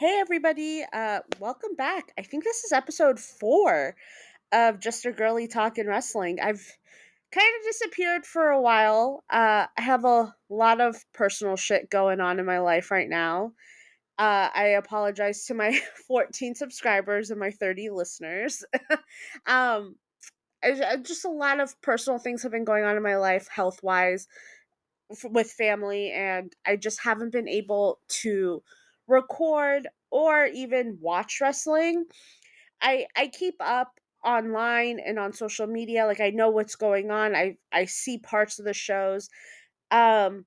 Hey everybody, welcome back. I think this is episode 4 of Just a Girly Talking Wrestling. I've kind of disappeared for a while. I have a lot of personal shit going on in my life right now. I apologize to my 14 subscribers and my 30 listeners. um, just a lot of personal things have been going on in my life, health wise, with family, and I just haven't been able to record or even watch wrestling. I keep up online and on social media, like I know what's going on. I see parts of the shows. Um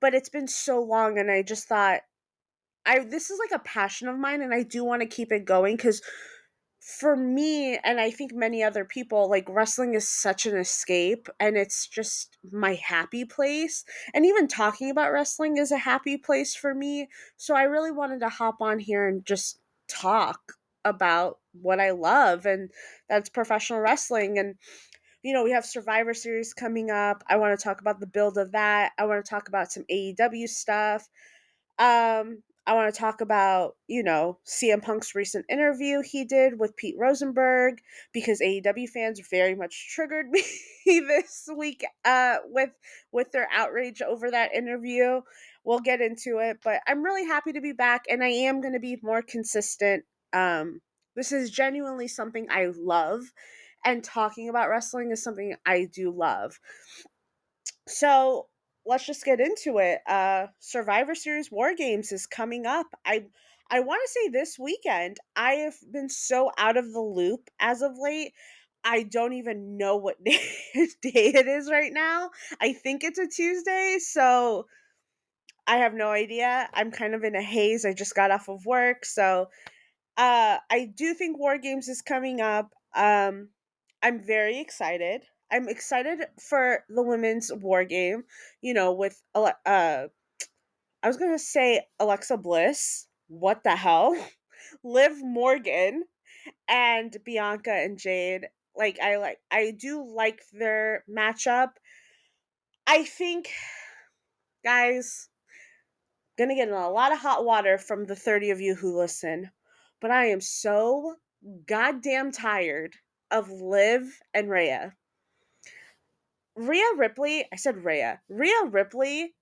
but it's been so long, and I just thought I this is like a passion of mine, and I do want to keep it going cuz for me, and I think many other people, like wrestling is such an escape, and it's just my happy place. And even talking about wrestling is a happy place for me. So I really wanted to hop on here and just talk about what I love, and that's professional wrestling. And we have Survivor Series coming up. I want to talk about the build of that. I want to talk about some AEW stuff. I want to talk about, CM Punk's recent interview he did with Pete Rosenberg, because AEW fans very much triggered me this week with their outrage over that interview. We'll get into it, but I'm really happy to be back, and I am going to be more consistent. This is genuinely something I love, and talking about wrestling is something I do love. So let's just get into it. Survivor Series War Games is coming up. I want to say this weekend. I have been so out of the loop as of late. I don't even know what day it is right now. I think it's a Tuesday, so I have no idea. I'm kind of in a haze. I just got off of work, so I do think War Games is coming up. I'm very excited. I'm excited for the women's War Game. With I was gonna say Alexa Bliss. What the hell? Liv Morgan and Bianca and Jade. I do like their matchup. I think, guys, gonna get in a lot of hot water from the 30 of you who listen, but I am so goddamn tired of Liv and Rhea. Rhea Ripley, I said Rhea. Rhea Ripley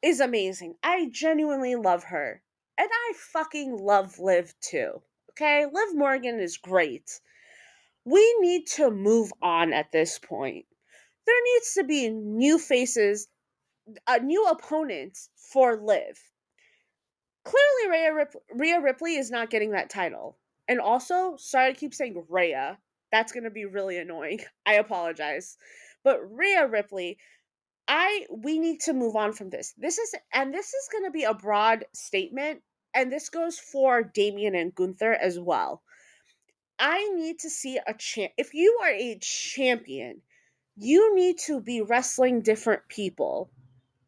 is amazing. I genuinely love her. And I fucking love Liv too. Okay? Liv Morgan is great. We need to move on at this point. There needs to be new faces, new opponents for Liv. Clearly Rhea Ripley is not getting that title. And also, sorry I keep saying Rhea. That's going to be really annoying. I apologize. But Rhea Ripley, I we need to move on from this. This is going to be a broad statement, and this goes for Damien and Gunther as well. I need to see a champ. If you are a champion, you need to be wrestling different people.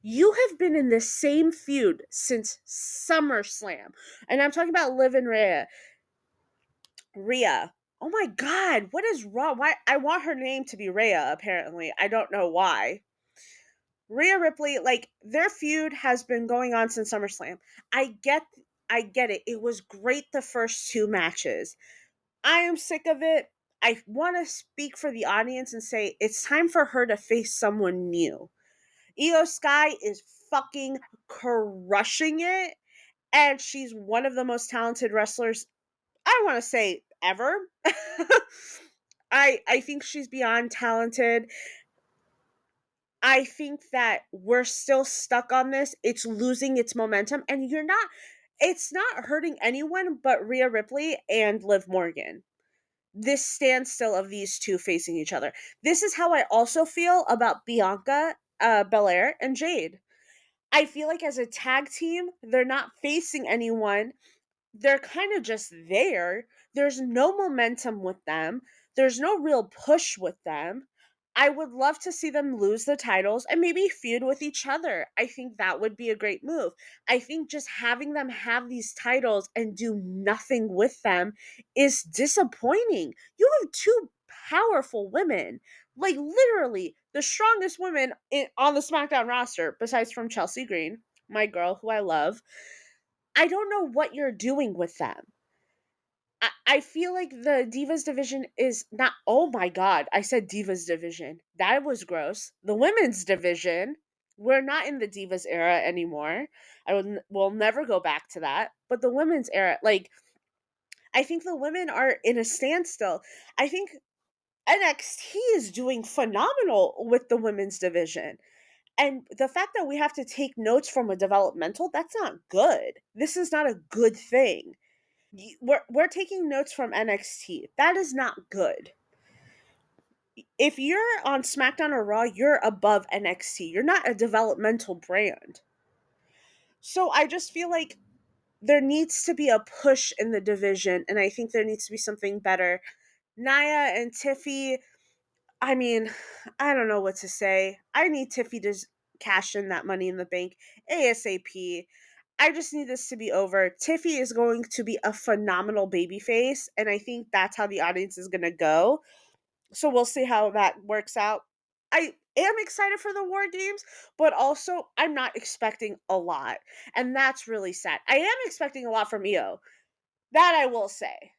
You have been in the same feud since SummerSlam. And I'm talking about Liv and Rhea. Rhea. Oh my god, what is wrong? Why I want her name to be Rhea, apparently. I don't know why. Rhea Ripley, like their feud has been going on since SummerSlam. I get it. It was great the first two matches. I am sick of it. I want to speak for the audience and say it's time for her to face someone new. Io Sky is fucking crushing it, and she's one of the most talented wrestlers, I want to say, ever. I think she's beyond talented. I think that we're still stuck on this. It's losing its momentum, and it's not hurting anyone but Rhea Ripley and Liv Morgan. This standstill of these two facing each other. This is how I also feel about Bianca Belair and Jade. I feel like as a tag team, they're not facing anyone. They're kind of just there. There's no momentum with them. There's no real push with them. I would love to see them lose the titles and maybe feud with each other. I think that would be a great move. I think just having them have these titles and do nothing with them is disappointing. You have two powerful women, like literally the strongest women on the SmackDown roster, besides from Chelsea Green, my girl who I love. I don't know what you're doing with them. I feel like the Divas division is not, oh my god, I said Divas division. That was gross. The women's division, we're not in the Divas era anymore. Will never go back to that. But the women's era, like, I think the women are in a standstill. I think NXT is doing phenomenal with the women's division. And the fact that we have to take notes from a developmental, that's not good. This is not a good thing. We're taking notes from NXT. That is not good. If you're on SmackDown or Raw, you're above NXT. You're not a developmental brand. So I just feel like there needs to be a push in the division, and I think there needs to be something better. Naya and Tiffy, I mean, I don't know what to say. I need Tiffy to cash in that money in the bank ASAP. I just need this to be over. Tiffy is going to be a phenomenal babyface, and I think that's how the audience is going to go. So we'll see how that works out. I am excited for the War Games, but also I'm not expecting a lot, and that's really sad. I am expecting a lot from EO. That I will say.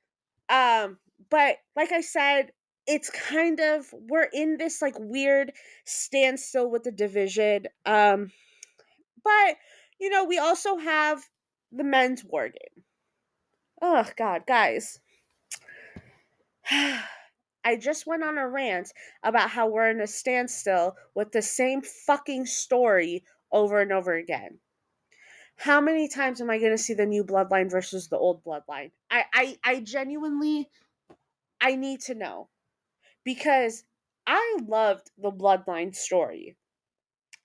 Um, but like I said, it's kind of, we're in this like weird standstill with the division. But we also have the men's war game. Oh god, guys. I just went on a rant about how we're in a standstill with the same fucking story over and over again. How many times am I going to see the new bloodline versus the old bloodline? I genuinely, I need to know, because I loved the bloodline story.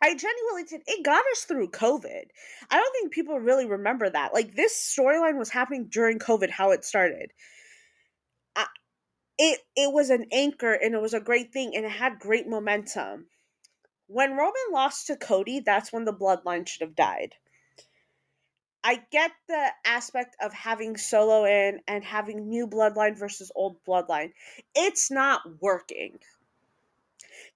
I genuinely did. It got us through COVID. I don't think people really remember that. Like, this storyline was happening during COVID, how it started. I, it was an anchor, and it was a great thing, and it had great momentum. When Roman lost to Cody, that's when the bloodline should have died. I get the aspect of having Solo in and having new bloodline versus old bloodline. It's not working.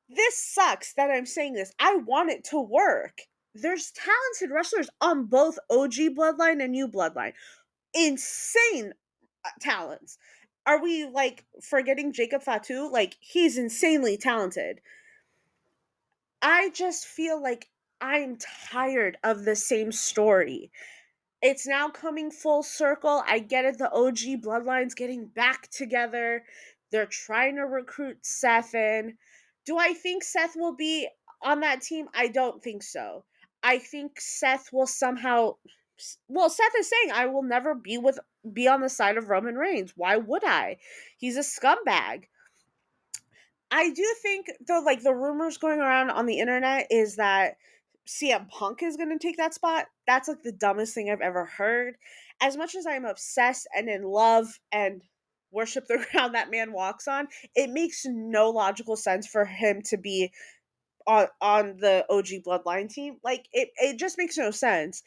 This sucks that I'm saying this. I want it to work. There's talented wrestlers on both OG bloodline and new bloodline. Insane talents. Are we like forgetting Jacob Fatu? Like, he's insanely talented. I just feel like I'm tired of the same story. It's now coming full circle. I get it. The OG bloodlines getting back together. They're trying to recruit Seth in. Do I think Seth will be on that team? I don't think so. I think Seth will somehow, well, Seth is saying I will never be on the side of Roman Reigns. Why would I? He's a scumbag. I do think the rumors going around on the internet is that CM Punk is going to take that spot. That's like the dumbest thing I've ever heard. As much as I'm obsessed and in love and worship the ground that man walks on, it makes no logical sense for him to be on the OG Bloodline team. Like, it just makes no sense.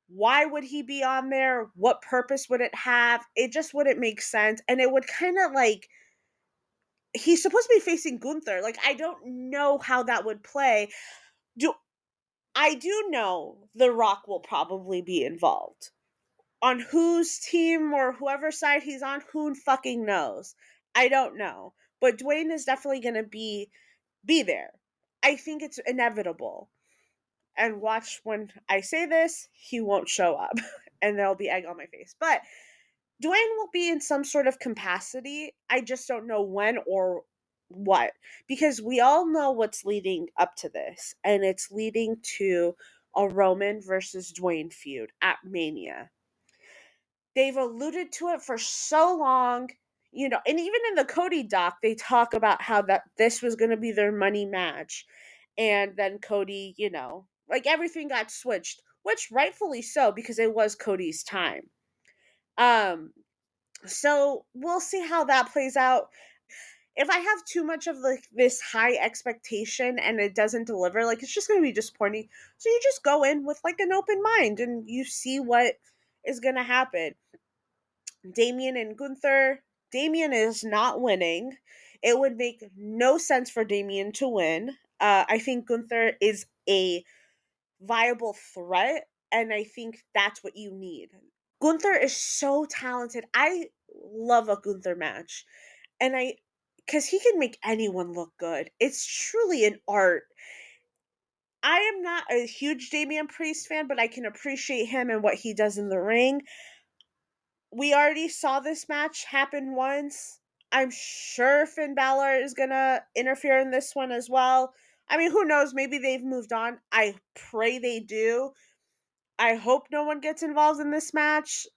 Why would he be on there? What purpose would it have? It just wouldn't make sense, and it would kind of like, he's supposed to be facing Gunther. Like, I don't know how that would play. Do I do know The Rock will probably be involved. On whose team or whoever side he's on, who fucking knows? I don't know. But Dwayne is definitely going to be there. I think it's inevitable. And watch, when I say this, he won't show up and there'll be egg on my face. But Dwayne will be in some sort of capacity. I just don't know when or what. Because we all know what's leading up to this. And it's leading to a Roman versus Dwayne feud at Mania. They've alluded to it for so long. And even in the Cody doc, they talk about how that this was going to be their money match. And then Cody, like, everything got switched, which rightfully so, because it was Cody's time. Um, so we'll see how that plays out. If I have too much of like this high expectation and it doesn't deliver, like, it's just going to be disappointing. So you just go in with like an open mind and you see what is going to happen. Damien and Gunther. Damien is not winning. It would make no sense for Damien to win. I think Gunther is a viable threat. And I think that's what you need. Gunther is so talented. I love a Gunther match. And because he can make anyone look good. It's truly an art. I am not a huge Damian Priest fan, but I can appreciate him and what he does in the ring. We already saw this match happen once. I'm sure Finn Balor is gonna interfere in this one as well. I mean, who knows? Maybe they've moved on. I pray they do. I hope no one gets involved in this match.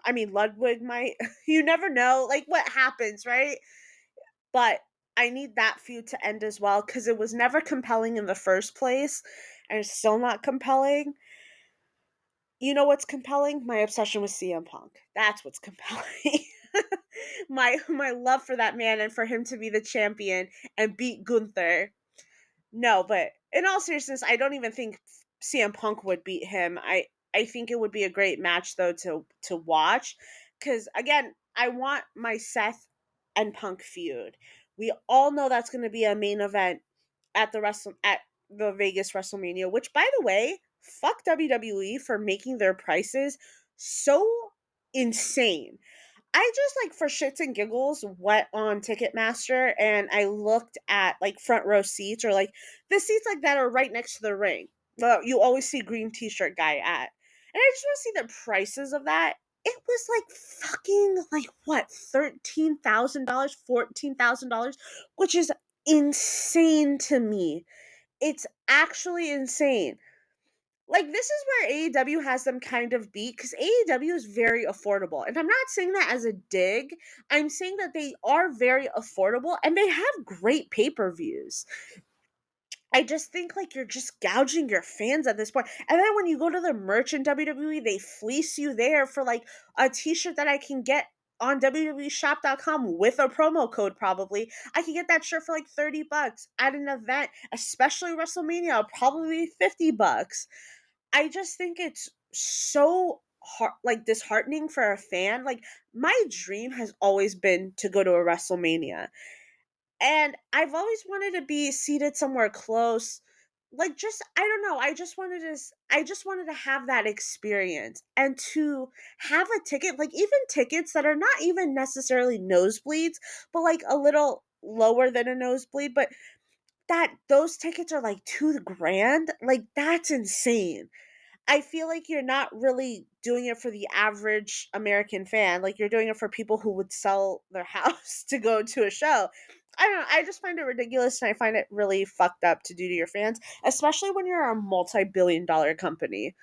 I mean, Ludwig might. You never know, like what happens, right? But I need that feud to end as well because it was never compelling in the first place, and it's still not compelling. You know what's compelling? My obsession with CM Punk. That's what's compelling. My love for that man and for him to be the champion and beat Gunther. No, but in all seriousness, I don't even think CM Punk would beat him. I think it would be a great match though to watch cuz again, I want my Seth and Punk feud. We all know that's going to be a main event at the Vegas WrestleMania, which by the way, fuck WWE for making their prices so insane. I just like for shits and giggles went on Ticketmaster and I looked at like front row seats or like the seats like that are right next to the ring. Well, you always see green t-shirt guy at. And I just want to see the prices of that. It was like fucking like what, $13,000, $14,000, which is insane to me. It's actually insane. Like this is where AEW has them kind of beat because AEW is very affordable. And I'm not saying that as a dig. I'm saying that they are very affordable and they have great pay-per-views. I just think like you're just gouging your fans at this point. And then when you go to the merch in WWE, they fleece you there for like a t-shirt that I can get on www.shop.com with a promo code probably. I can get that shirt for like $30 at an event, especially WrestleMania, probably $50. I just think it's so like disheartening for a fan. Like my dream has always been to go to a WrestleMania. And I've always wanted to be seated somewhere close. Like just I don't know, I just wanted to have that experience and to have a ticket, like even tickets that are not even necessarily nosebleeds, but like a little lower than a nosebleed, but that those tickets are like 2 grand. Like that's insane. I feel like you're not really doing it for the average American fan. Like you're doing it for people who would sell their house to go to a show. I don't know. I just find it ridiculous and I find it really fucked up to do to your fans, especially when you're a multi-billion-dollar company.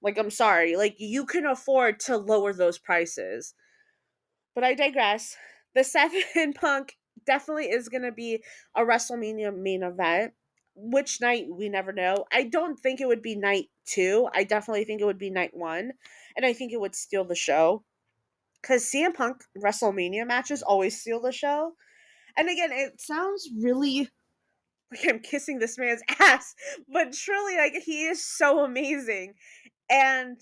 Like I'm sorry, like you can afford to lower those prices. But I digress. The Seth and Punk definitely is going to be a WrestleMania main event. Which night we never know. I don't think it would be night 2. I definitely think it would be night 1, and I think it would steal the show because CM Punk WrestleMania matches always steal the show. And again, it sounds really like I'm kissing this man's ass, but truly, like he is so amazing. And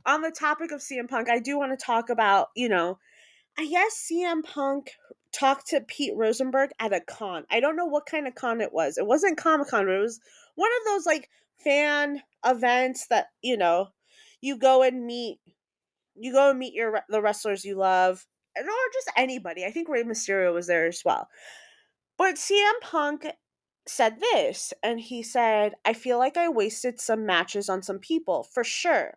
on the topic of CM Punk, I do want to talk about I guess CM Punk talked to Pete Rosenberg at a con. I don't know what kind of con it was. It wasn't Comic Con, but it was one of those like fan events that, you go and meet the wrestlers you love, or just anybody. I think Rey Mysterio was there as well. But CM Punk said this, and he said, I feel like I wasted some matches on some people, for sure.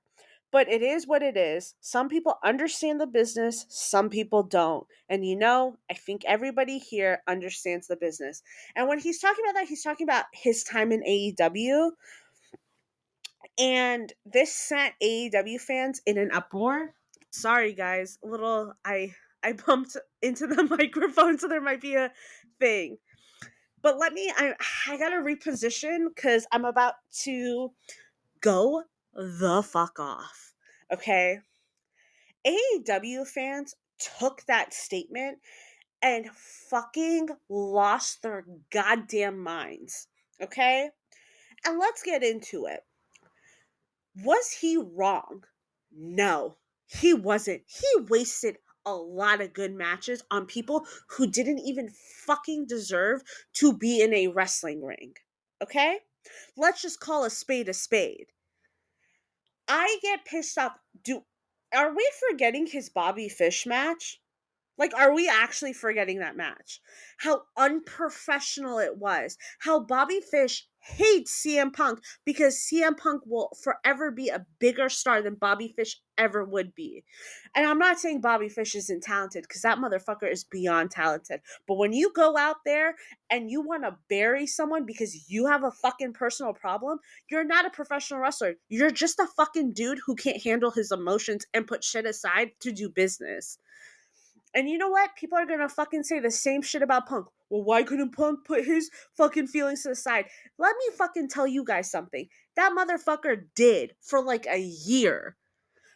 But it is what it is. Some people understand the business, some people don't. And I think everybody here understands the business. And when he's talking about that, he's talking about his time in AEW. And this sent AEW fans in an uproar. Sorry guys, a little I bumped into the microphone, so there might be a thing. But I gotta reposition because I'm about to go the fuck off. Okay? AEW fans took that statement and fucking lost their goddamn minds. Okay? And let's get into it. Was he wrong? No, he wasn't. He wasted a lot of good matches on people who didn't even fucking deserve to be in a wrestling ring. Okay? Let's just call a spade a spade. I get pissed off. Are we forgetting his Bobby Fish match? Like, are we actually forgetting that match? How unprofessional it was. How Bobby Fish hates CM Punk because CM Punk will forever be a bigger star than Bobby Fish ever would be. And I'm not saying Bobby Fish isn't talented because that motherfucker is beyond talented. But when you go out there and you want to bury someone because you have a fucking personal problem, you're not a professional wrestler. You're just a fucking dude who can't handle his emotions and put shit aside to do business. And you know what? People are gonna fucking say the same shit about Punk. Well, why couldn't Punk put his fucking feelings to the side? Let me fucking tell you guys something. That motherfucker did for like a year.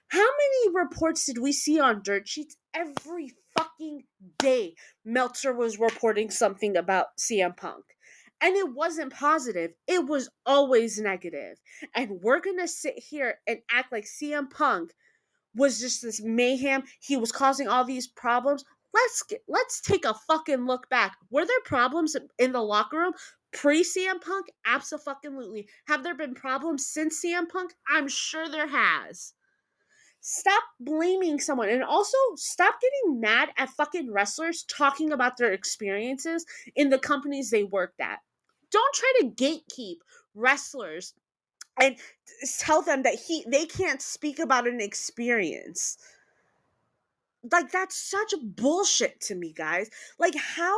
How many reports did we see on dirt sheets every fucking day? Meltzer was reporting something about CM Punk. And it wasn't positive. It was always negative. And we're gonna sit here and act like CM Punk was just this mayhem. He was causing all these problems. Let's take a fucking look back. Were there problems in the locker room pre CM Punk? Absolutely. Have there been problems since CM Punk? I'm sure there has. Stop blaming someone, and also stop getting mad at fucking wrestlers talking about their experiences in the companies they worked at. Don't try to gatekeep wrestlers and tell them that they can't speak about an experience. Like, that's such bullshit to me, guys. Like, how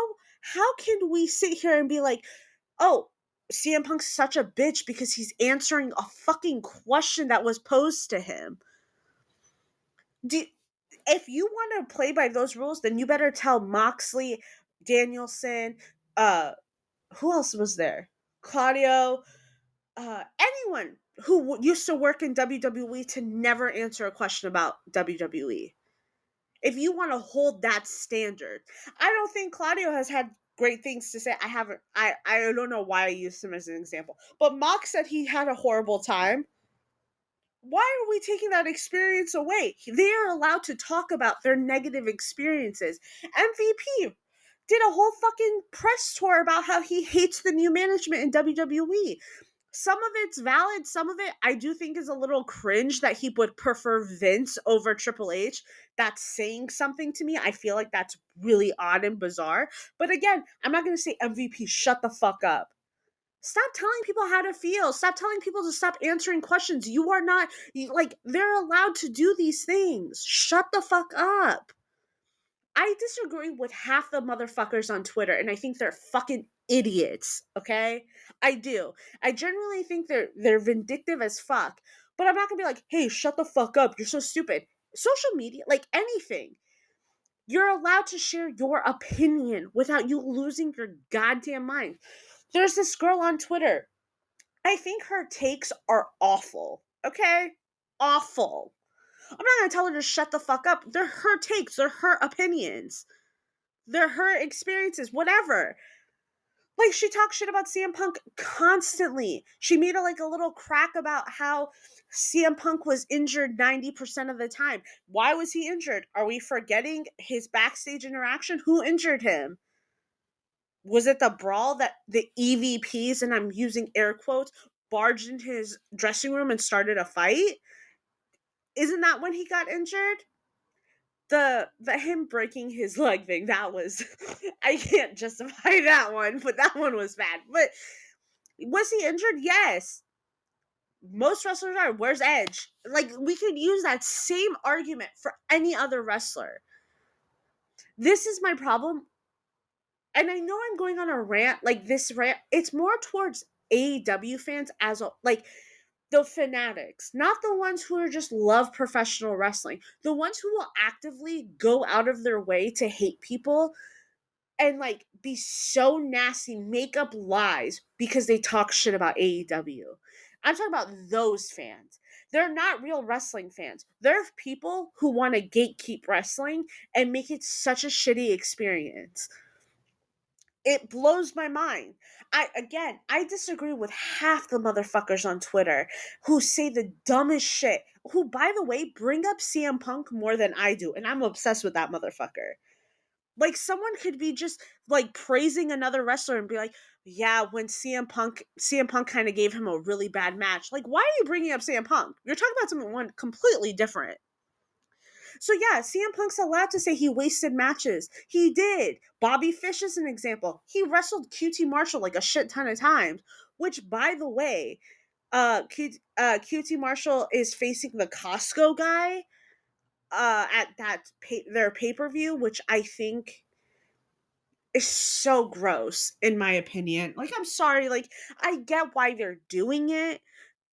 can we sit here and be like, oh, CM Punk's such a bitch because he's answering a fucking question that was posed to him? Do, if you want to play by those rules, then you better tell Moxley, Danielson, uh who else was there, Claudio, anyone who used to work in WWE to never answer a question about WWE. If you want to hold that standard, I don't think Claudio has had great things to say. I don't know why I used him as an example, but Mox said he had a horrible time. Why are we taking that experience away? They are allowed to talk about their negative experiences. MVP did a whole fucking press tour about how he hates the new management in WWE. Some of it's valid, some of it I do think is a little cringe that he would prefer Vince over Triple H. That's saying something to me. I feel like that's really odd and bizarre. But again, I'm not going to say MVP, shut the fuck up. Stop telling people how to feel. Stop telling people to stop answering questions. You are not, like, they're allowed to do these things. Shut the fuck up. I disagree with half the motherfuckers on Twitter, and I think they're fucking idiots. Okay, I do. I genuinely think they're vindictive as fuck. But I'm not gonna be like, hey, shut the fuck up. You're so stupid. Social media, like anything, you're allowed to share your opinion without you losing your goddamn mind. There's this girl on Twitter. I think her takes are awful. Okay, awful. I'm not gonna tell her to shut the fuck up. They're her takes. They're her opinions. They're her experiences, whatever. Like, she talks shit about CM Punk constantly. She made a little crack about how CM Punk was injured 90% of the time. Why was he injured? Are we forgetting his backstage interaction? Who injured him? Was it the brawl that the EVPs, and I'm using air quotes, barged into his dressing room and started a fight? Isn't that when he got injured? The him breaking his leg thing, that was I can't justify that one, but that one was bad. But was he injured? Yes. Most wrestlers are. Where's Edge? Like, we could use that same argument for any other wrestler. This is my problem. And I know I'm going on a rant, like this rant, it's more towards AEW fans as a, like, the fanatics, not the ones who are just love professional wrestling. The ones who will actively go out of their way to hate people and like be so nasty, make up lies because they talk shit about AEW. I'm talking about those fans. They're not real wrestling fans. They're people who want to gatekeep wrestling and make it such a shitty experience. It blows my mind. I disagree with half the motherfuckers on Twitter who say the dumbest shit. Who, by the way, bring up CM Punk more than I do, and I'm obsessed with that motherfucker. Like, someone could be just like praising another wrestler and be like, yeah, when CM Punk kind of gave him a really bad match. Like, why are you bringing up CM Punk? You're talking about someone completely different. So yeah, CM Punk's allowed to say he wasted matches. He did. Bobby Fish is an example. He wrestled QT Marshall like a shit ton of times. Which, by the way, QT Marshall is facing the Costco guy at their pay per view, which I think is so gross in my opinion. Like, I'm sorry, like, I get why they're doing it.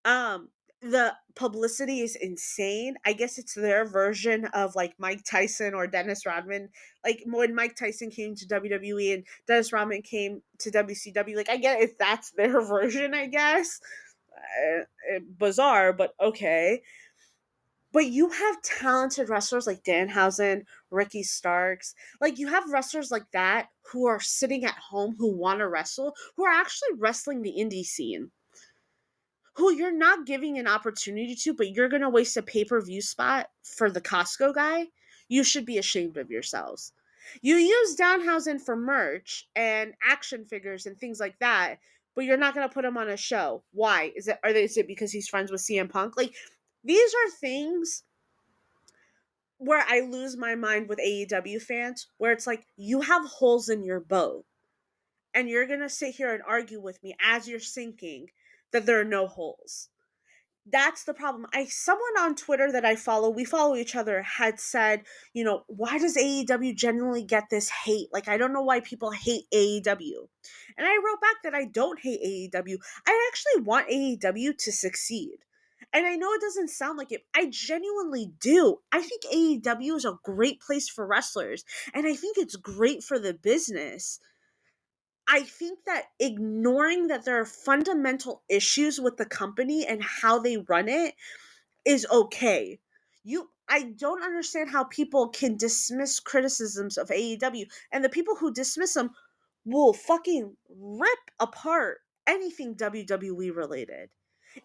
um the publicity is insane. I guess it's their version of like Mike Tyson or Dennis Rodman. Like, when Mike Tyson came to WWE and Dennis Rodman came to WCW, like, I get if that's their version, I guess. Bizarre, but okay. But you have talented wrestlers like Danhausen, Ricky Starks. Like, you have wrestlers like that who are sitting at home who want to wrestle, who are actually wrestling the indie scene, who you're not giving an opportunity to, but you're going to waste a pay per view spot for the Costco guy. You should be ashamed of yourselves. You use Danhausen for merch and action figures and things like that, but you're not going to put him on a show. Why? Is it because he's friends with CM Punk? Like, these are things where I lose my mind with AEW fans, where it's like, you have holes in your boat and you're going to sit here and argue with me as you're sinking that there are no holes. That's the problem. Someone on Twitter that I follow, we follow each other, had said, why does AEW generally get this hate? Like, I don't know why people hate AEW. And I wrote back that I don't hate AEW. I actually want AEW to succeed. And I know it doesn't sound like it. I genuinely do. I think AEW is a great place for wrestlers, and I think it's great for the business. I think that ignoring that there are fundamental issues with the company and how they run it is okay. I don't understand how people can dismiss criticisms of AEW, and the people who dismiss them will fucking rip apart anything WWE related.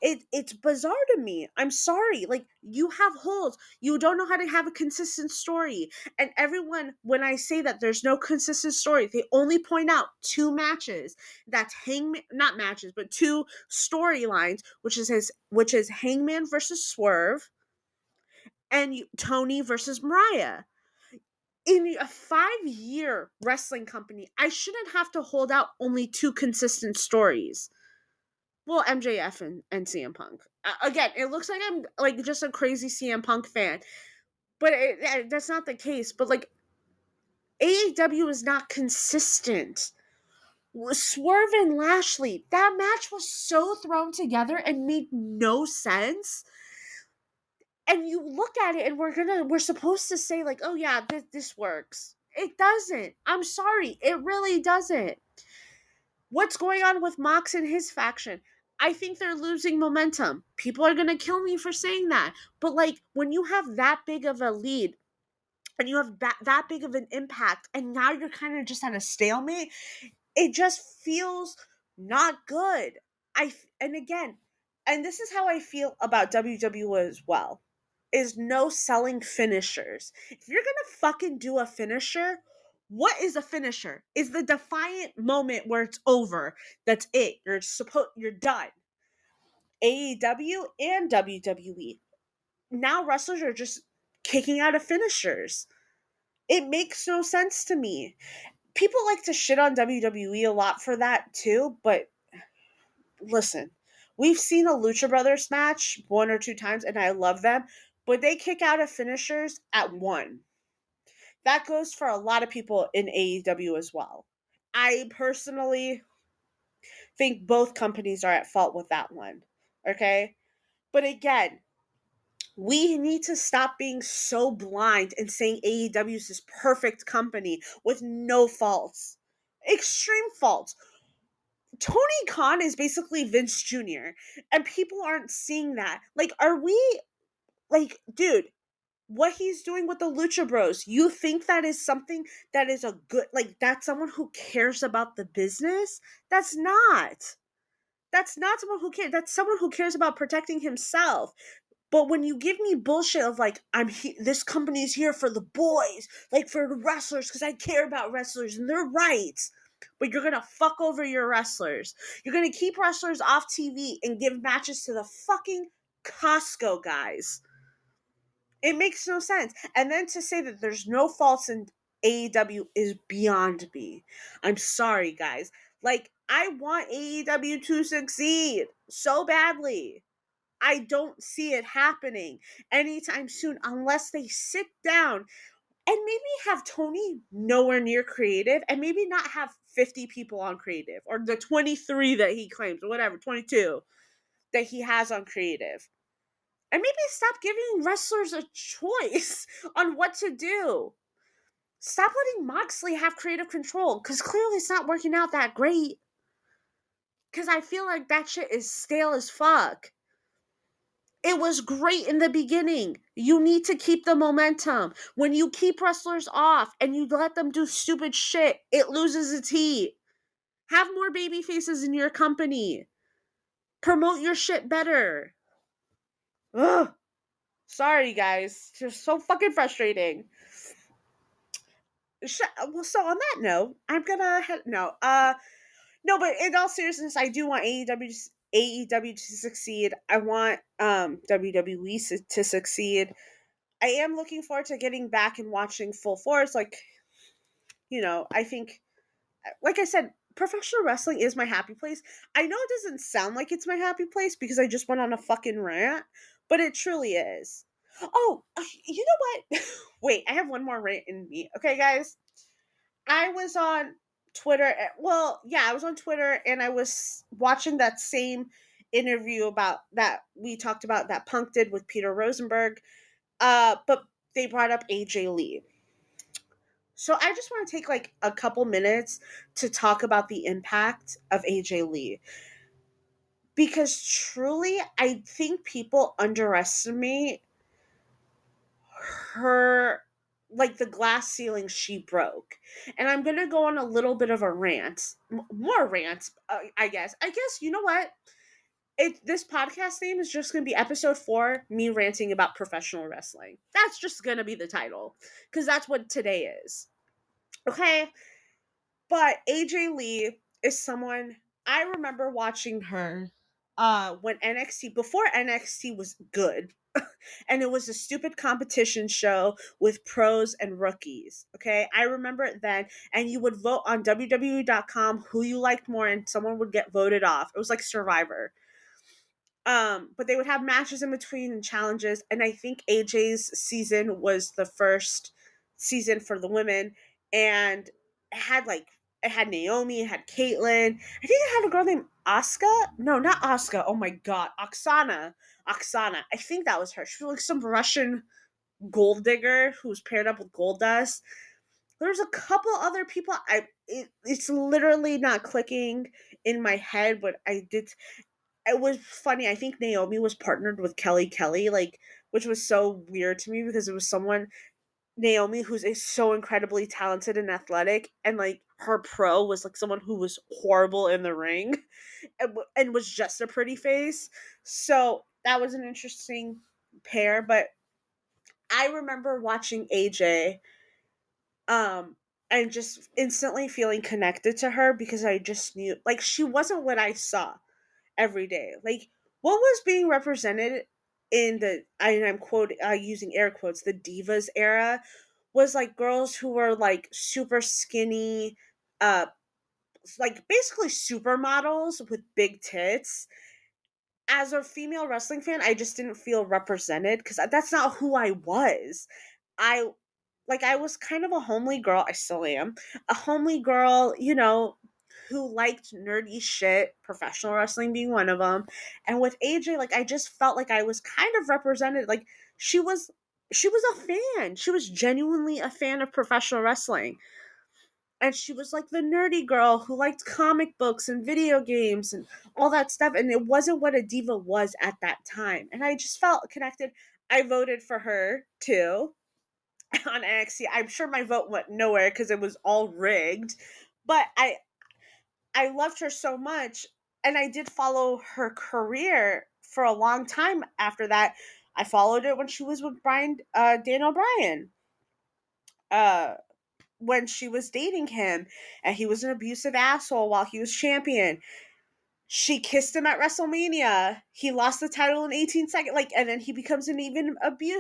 It's bizarre to me. I'm sorry. Like, you have holes. You don't know how to have a consistent story. And everyone, when I say that there's no consistent story, they only point out two matches. That's Hangman, not matches, but two storylines, which is Hangman versus Swerve and Tony versus Mariah. In a 5-year wrestling company, I shouldn't have to hold out only two consistent stories. Well, MJF and CM Punk. Again, it looks like I'm like just a crazy CM Punk fan, but that's not the case. But like, AEW is not consistent. Swerve and Lashley, that match was so thrown together and made no sense. And you look at it, and we're supposed to say like, oh yeah, this works. It doesn't. I'm sorry, it really doesn't. What's going on with Mox and his faction? I think they're losing momentum. People are going to kill me for saying that. But like, when you have that big of a lead and you have that big of an impact, and now you're kind of just at a stalemate, it just feels not good. And again, and this is how I feel about WWE as well, is no selling finishers. If you're gonna fucking do a finisher, what is a finisher? Is the defiant moment where it's over. That's it. You're done. AEW and WWE. Now wrestlers are just kicking out of finishers. It makes no sense to me. People like to shit on WWE a lot for that too, but listen, we've seen a Lucha Brothers match one or two times, and I love them, but they kick out of finishers at one. That goes for a lot of people in AEW as well. I personally think both companies are at fault with that one. Okay? But again, we need to stop being so blind and saying AEW is this perfect company with no faults. Extreme faults. Tony Khan is basically Vince Jr., and people aren't seeing that. Like, are we, like, dude, what he's doing with the Lucha Bros, you think that is something that is a good, like, that's someone who cares about the business? That's not. That's not someone who cares. That's someone who cares about protecting himself. But when you give me bullshit of like, this company's here for the boys, like for the wrestlers, because I care about wrestlers and their rights, but you're gonna fuck over your wrestlers. You're gonna keep wrestlers off TV and give matches to the fucking Costco guys. It makes no sense. And then to say that there's no faults in AEW is beyond me. I'm sorry, guys. Like, I want AEW to succeed so badly. I don't see it happening anytime soon unless they sit down and maybe have Tony nowhere near creative and maybe not have 50 people on creative or the 23 that he claims or whatever, 22 that he has on creative. And maybe stop giving wrestlers a choice on what to do. Stop letting Moxley have creative control because clearly it's not working out that great. Because I feel like that shit is stale as fuck. It was great in the beginning. You need to keep the momentum. When you keep wrestlers off and you let them do stupid shit, it loses its heat. Have more baby faces in your company. Promote your shit better. Ugh. Sorry, guys. It's just so fucking frustrating. Well, so on that note, I'm gonna no, but in all seriousness, I do want AEW to succeed. I want WWE to succeed. I am looking forward to getting back and watching full force. Like, I think, like I said, professional wrestling is my happy place. I know it doesn't sound like it's my happy place because I just went on a fucking rant, but it truly is. Oh, you know what? Wait, I have one more rant in me. Okay, guys. I was on Twitter. Well, yeah, I was on Twitter and I was watching that same interview about that we talked about that Punk did with Peter Rosenberg. But they brought up AJ Lee. So I just want to take like a couple minutes to talk about the impact of AJ Lee. Because truly, I think people underestimate her, like the glass ceiling she broke. And I'm going to go on a little bit of a rant. More rants, I guess. You know what? This podcast name is just going to be episode 4, me ranting about professional wrestling. That's just going to be the title because that's what today is. Okay? But AJ Lee is someone I remember watching her when NXT, before NXT was good. And it was a stupid competition show with pros and rookies. Okay? I remember it then. And you would vote on WWE.com who you liked more and someone would get voted off. It was like Survivor. But they would have matches in between and challenges, and I think AJ's season was the first season for the women, and it had Naomi, it had Caitlyn. I think it had a girl named Asuka. No, not Asuka. Oh my god, Oksana. Oksana. I think that was her. She was like some Russian gold digger who was paired up with Goldust. There's a couple other people. It's literally not clicking in my head, but I did. It was funny. I think Naomi was partnered with Kelly, like, which was so weird to me because it was someone Naomi who's so incredibly talented and athletic, and like her pro was like someone who was horrible in the ring, and was just a pretty face. So that was an interesting pair. But I remember watching AJ, um, and just instantly feeling connected to her because I just knew like she wasn't what I saw every day. Like what was being represented in I'm using air quotes, the divas era was like girls who were like super skinny, uh like basically supermodels with big tits. As a female wrestling fan, I just didn't feel represented because that's not who I was. I I was kind of a homely girl. I still am a homely girl, who liked nerdy shit, professional wrestling being one of them. And with AJ, like I just felt like I was kind of represented. Like she was she was a fan. She was genuinely a fan of professional wrestling. And she was like the nerdy girl who liked comic books and video games and all that stuff. And it wasn't what a diva was at that time. And I just felt connected. I voted for her too on NXT. I'm sure my vote went nowhere because it was all rigged. But I loved her so much, and I did follow her career for a long time after that. I followed it when she was with Daniel Bryan. Uh, when she was dating him, and he was an abusive asshole while he was champion. She kissed him at WrestleMania. He lost the title in 18 seconds. Like, and then he becomes an even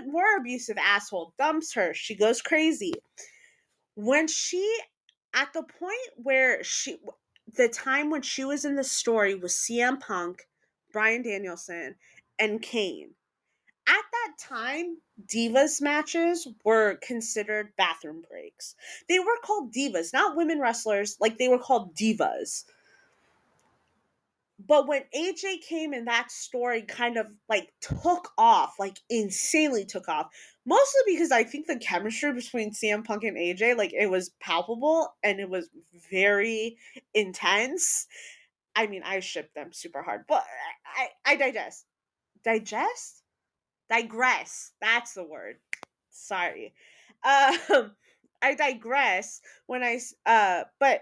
more abusive asshole. Dumps her. She goes crazy. When she, at the point where the time when she was in the story was CM Punk, Bryan Danielson, and Kane. At that time, divas matches were considered bathroom breaks. They were called divas, not women wrestlers. Like, they were called divas. But when AJ came and that story kind of like took off, like insanely took off, mostly because I think the chemistry between CM Punk and AJ, like, it was palpable and it was very intense. I mean, I shipped them super hard, but I digest. Digest? Digress. That's the word. Sorry. I digress when but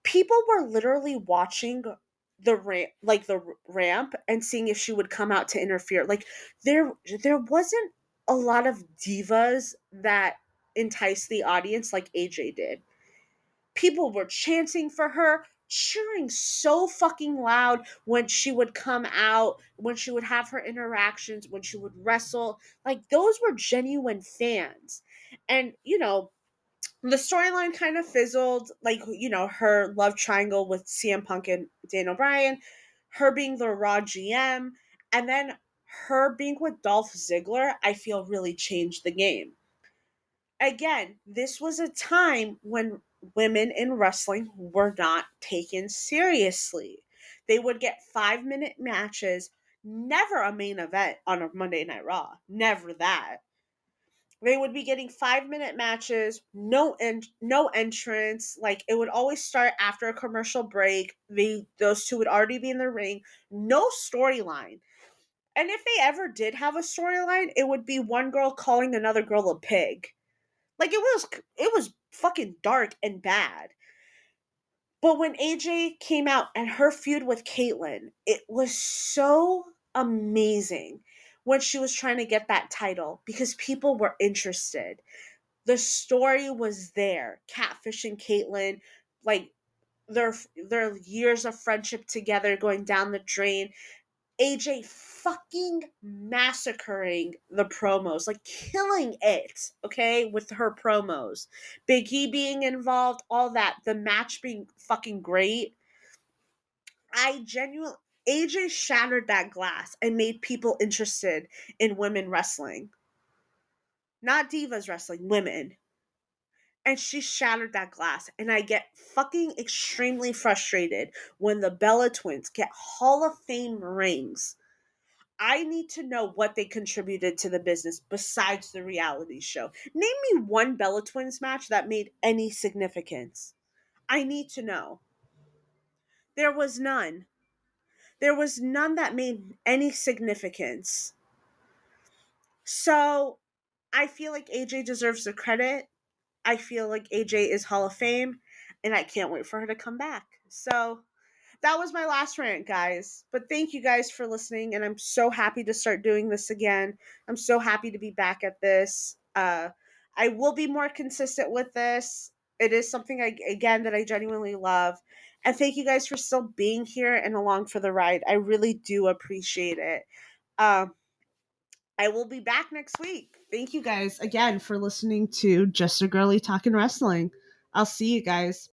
people were literally watching the ramp and seeing if she would come out to interfere. Like, there wasn't a lot of divas that enticed the audience like AJ did. People were chanting for her, cheering so fucking loud when she would come out, when she would have her interactions, when she would wrestle. Like, those were genuine fans. And the storyline kind of fizzled, like, her love triangle with CM Punk and Daniel Bryan, her being the Raw GM, and then her being with Dolph Ziggler, I feel really changed the game. Again, this was a time when women in wrestling were not taken seriously. They would get 5-minute matches, never a main event on a Monday Night Raw. Never that. They would be getting 5-minute matches, no entrance. Like, it would always start after a commercial break. Those two would already be in the ring. No storyline. And if they ever did have a storyline, it would be one girl calling another girl a pig. Like, it was fucking dark and bad. But when AJ came out and her feud with Caitlyn, it was so amazing when she was trying to get that title because people were interested. The story was there. Catfishing Caitlyn, like, their years of friendship together going down the drain. AJ fucking massacring the promos, like killing it, okay, with her promos. Big E being involved, all that. The match being fucking great. I genuinely, AJ shattered that glass and made people interested in women wrestling. Not divas wrestling, women. And she shattered that glass. And I get fucking extremely frustrated when the Bella twins get Hall of Fame rings. I need to know what they contributed to the business besides the reality show. Name me one Bella Twins match that made any significance. I need to know. There was none. There was none that made any significance. So I feel like AJ deserves the credit. I feel like AJ is Hall of Fame, and I can't wait for her to come back. So that was my last rant, guys. But thank you guys for listening, and I'm so happy to start doing this again. I'm so happy to be back at this. I will be more consistent with this. It is something again that I genuinely love. And thank you guys for still being here and along for the ride. I really do appreciate it. Um, I will be back next week. Thank you guys again for listening to Just a Girly Talking Wrestling. I'll see you guys.